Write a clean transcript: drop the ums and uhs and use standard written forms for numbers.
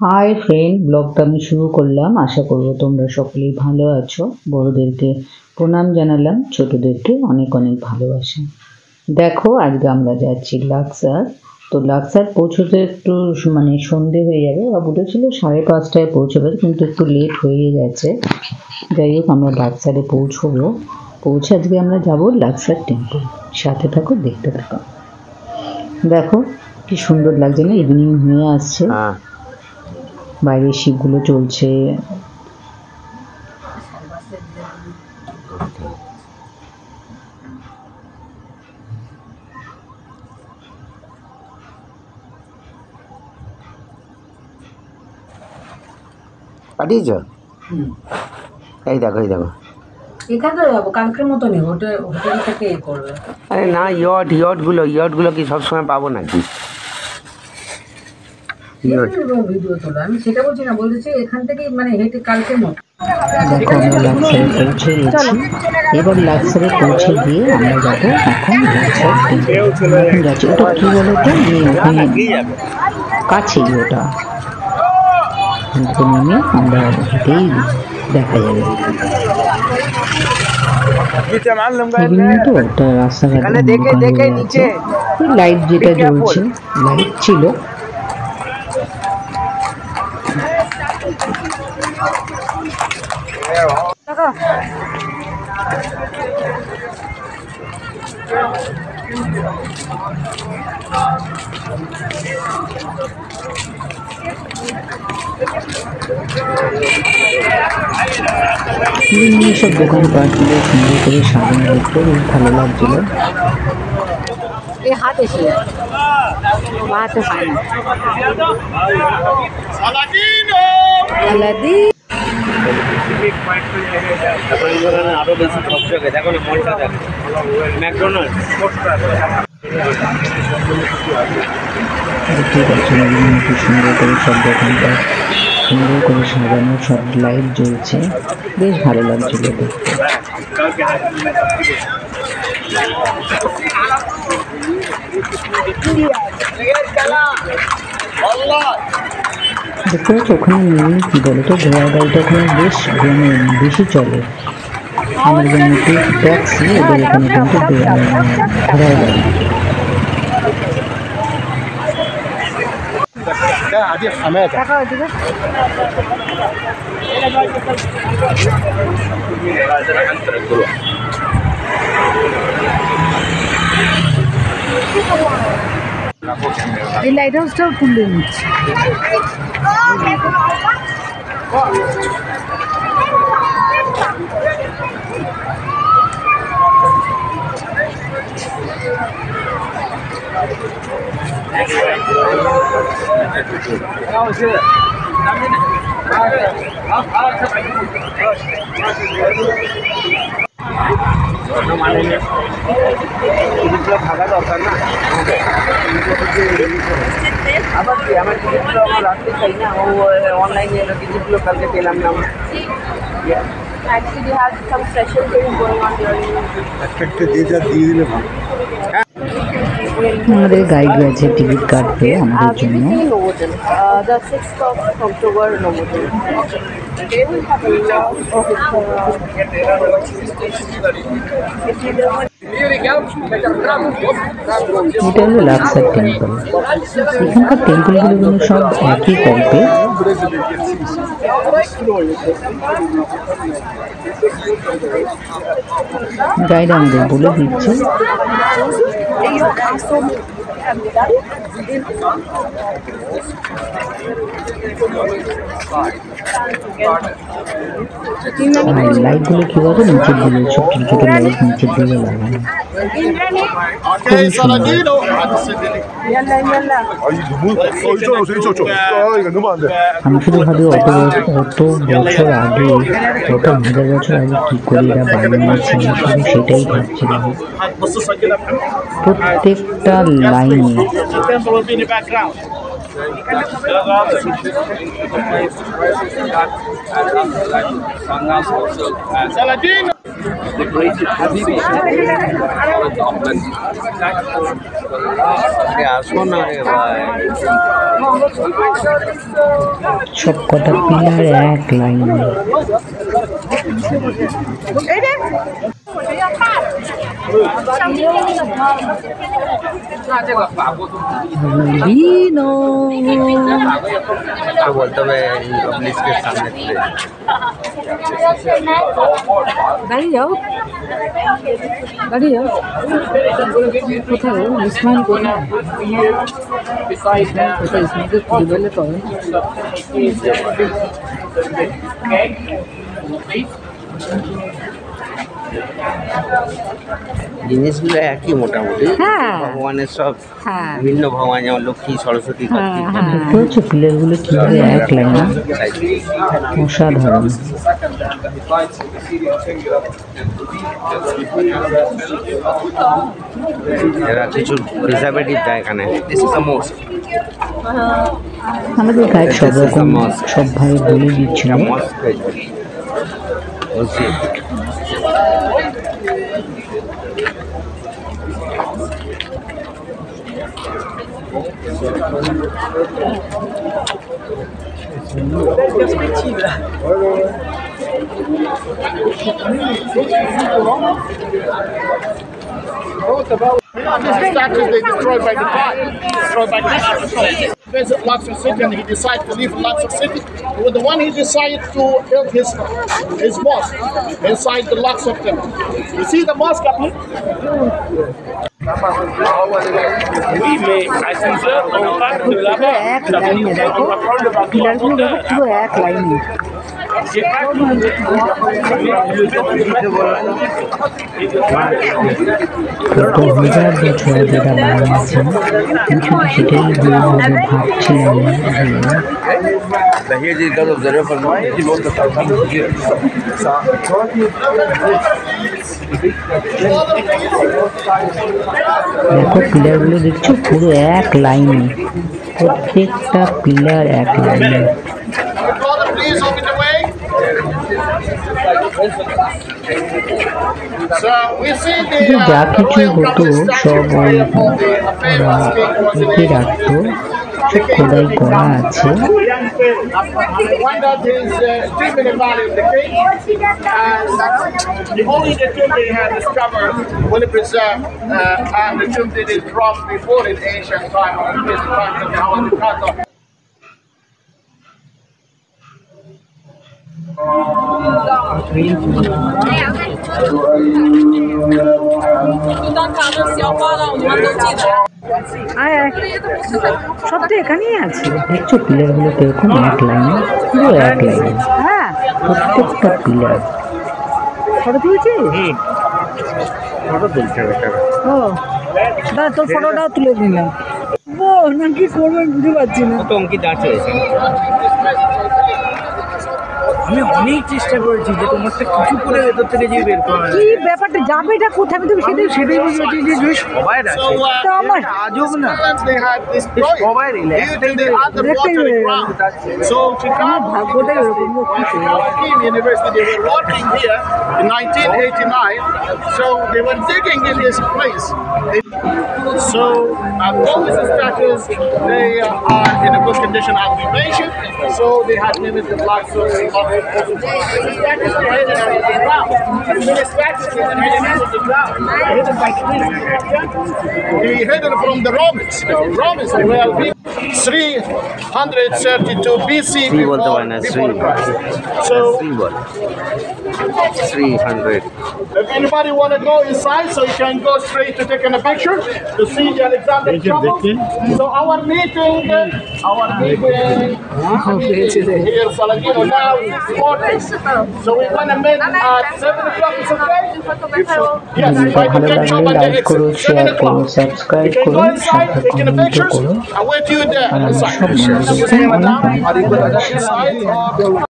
Hi friend, ব্লগটা আমি শুরু করলাম। আশা করবো তোমরা সকলেই ভালো আছো। বড়দেরকে প্রণাম জানালাম, ছোটদেরকে অনেক অনেক ভালোবাসা। দেখো, আজকে আমরা যাচ্ছি লাক্সার। তো লাক্সার পৌঁছতে একটু সন্ধে হয়ে যাবে। বাবুটা ছিল 5:30টায় পৌঁছবে, কিন্তু একটু লেট হয়ে গেছে। যাই হোক, আমরা লাক্সারে পৌঁছবো। পৌঁছে আজকে আমরা যাব লাক্সার টেম্পল। সাথে থাকো, দেখতে থাকো। দেখো কি সুন্দর লাগছে না? ইভিনিং হয়ে আসছে, বাইরে শিপগুলো চলছে। পাঠিয়েছ? এই দেখো এখানে যাবো কালকের মতো নেই, হোটেল থেকে করবে। আরে না, ইয়টগুলো কি সবসময় পাবো নাকি? ভিডিও তোলা, আমি সেটা বলছি না, বলতেছি এখান থেকে হেঁটে কালকের মতো। দেখো, আমরা লাক্সারে পৌঁছে গেছি। এবার লাক্সারে পৌঁছে গিয়ে আমরা যাবো এখন লাক্সার টেম্পল। এখন যাচ্ছি। ওটা কি বলতো, ওখানে কাছেই ওটা। নেমে আমরা হেঁটেই দেখা যাবে। তো একটা রাস্তাঘাট লাইট যেটা জ্বলছে, লাইট ছিল। সব দোকানপাটগুলো সুন্দর করে সাজানো, দেখতে বেশ ভালো লাগছিল। হাতে পাই না। আরো বেশি ঝকঝকে, দেখো না মলটা দেখো, ম্যাকডোনাল্ড। ঠিক আছে, কি সুন্দর করে সব দোকানটা সুন্দর করে সাজানো, সব লাইট জ্বলছে, বেশ ভালো লাগছিল দেখতে। দেখতে পাচ্ছ ওখানে নেমে কি বলতো, ঘোড়ার গাড়িটা ওখানে বেশ বেশি চলে। আমাদের মতো ট্যাক্সি, ওদের এখানে কিন্তু ঘোড়ার গাড়ি। এই লাইট হাউসটাও তুলে নিচ্ছে। থাকা দরকার না, আবার কি আমার টিকিটগুলো আমার রাখতে চাই না। অনলাইনে টিকিটগুলো কালকে পেলাম না। Actually, have some special things going on during আমাদের গাইড আছে, টিকিট কাটবে আমাদের জন্য। the 6th of October Novotel. They will have a lot of এটা হলো লাক্সার টেম্পল। এখানকার টেম্পলগুলো কিন্তু সব একই টাইপের। গাইড আমাদের বলে দিচ্ছে। লাইটগুলো কি বলতো, নিচের দিকে ছোট ছোট লাইট নিচের দিকে লাগানো, খুবই সুন্দর। আমি শুধু ভাবি অত বছর আগে, 1000 বছর আগে কি করে এরা বানিয়েছে, আমি শুধু সেটাই ভাবছিলাম। প্রত্যেকটা লাইনে আসো না রে ভাই। সব কটা পিলার এক লাইনে। तो बोलते हुए पुलिस के सामने थे। দাঁড়িয়ে যাও, দাঁড়িয়ে যাও। কোথায় ইসমাইল কোথায়? কোথায় ইসমাইলকে খুঁজে পেলে তবে জিনিসগুলো একই মোটামুটি, হ্যাঁ। ভগবানের সব হ্যাঁ বিভিন্ন ভগবান, যেমন লক্ষ্মী, সরস্বতী, কার্তিক। দেখতে পাচ্ছ পিলারগুলো কিভাবে এক লাইনে, অসাধারণ। এরা কিছু প্রিজারভেটিভ দেয় এখানে। This is the most. আমাদের গায়ে সব রকম সবভাবে বলে দিচ্ছিল। বলছি These statues they destroyed by the fire, destroyed by the fire. Visit Luxor City and he decided to leave Luxor City. With the one he decided to build his mosque inside the Luxor temple. You see the mosque up here? Oui, mais à 6 heures, on part de là-bas. এক লাইনে দেখো, পিলারগুলো দেখো পুরো এক লাইনে। J'ai pas কত হাজার বছর যেটা বানিয়েছে, আমি শুধু সেটাই দুইভাবে ভাবছিলাম। দেখো পিলারগুলো দেখছো পুরো এক লাইনে, প্রত্যেকটা পিলার এক লাইনে। Father, please open the way. So we see the যা কিছু royal হতো promise সব statue ওই where all the famous king was in লিখে রাখতো, সব খোদাই করা আছে। Find out his tomb in the valley of the king, and only the tomb they had discovered will be preserved, and the tomb they did from before in ancient time, or in the times of the Howard Carter. সব তো এখানেই আছে। দেখছো পিলারগুলো কিরকম এক লাইনে, পুরো এক লাইনে, হ্যাঁ প্রত্যেকটা পিলার। ফটো তুলছি? ও দাদা তোর ফটোটাও তুলে দিলাম। ও না কি করবো বুঝতে পারছি না। তো অঙ্কিত আছে। আমি অনেক চেষ্টা করেছি যে তোমারটা কিছু করে ভেতর থেকে যে বের করা কি ব্যাপারটা যাবে এটা কোথায়, আমি তো সেটাই বুঝতে পারছি যে সবাই আছে তো আমার আজব না They had this project সবাই due to the underwater ground. So Chicago ভাগ্যটাই ওরকম। University, they were working here in 1989. So they were digging in this place. So all these statues, they are in a good condition as we mentioned. So they had limited the black source of it. The statues are hidden under the ground. The statues are hidden under the ground. Hidden by trees. They hidden from the Romans. The Romans were 332 BC Three before, বলতে পারে না, before three. Christ. So 300. if anybody want to go inside, so you can go straight to taking a picture to see the Alexander Chapel. So our meeting here, Salagino, now is 40. So we're going to meet at 7 o'clock. Is okay? Yes, ভিডিওটা right, ভালো you can show লাগলে by the like exit. করো, 7 share করো, o'clock. Subscribe You can করো, go inside, সাথে taking the comment pictures. করো। I'll wait you there আর আমার inside. সব বন্ধুদেরকে অনেক অনেক ভালোবাসা। Inside or